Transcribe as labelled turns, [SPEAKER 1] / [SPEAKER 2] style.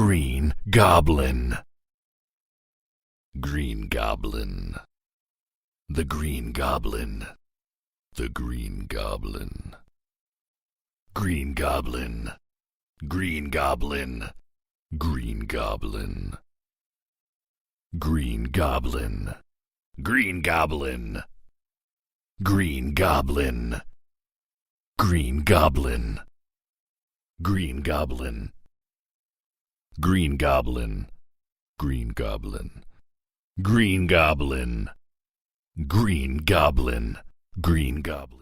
[SPEAKER 1] Green Goblin. Green Goblin. The Green Goblin. The Green Goblin. Green Goblin. Green Goblin. Green Goblin. Green Goblin. Green Goblin. Green Goblin. Green Goblin. Green Goblin. Green Goblin. Green Goblin. Green Goblin. Green Goblin. Green Goblin.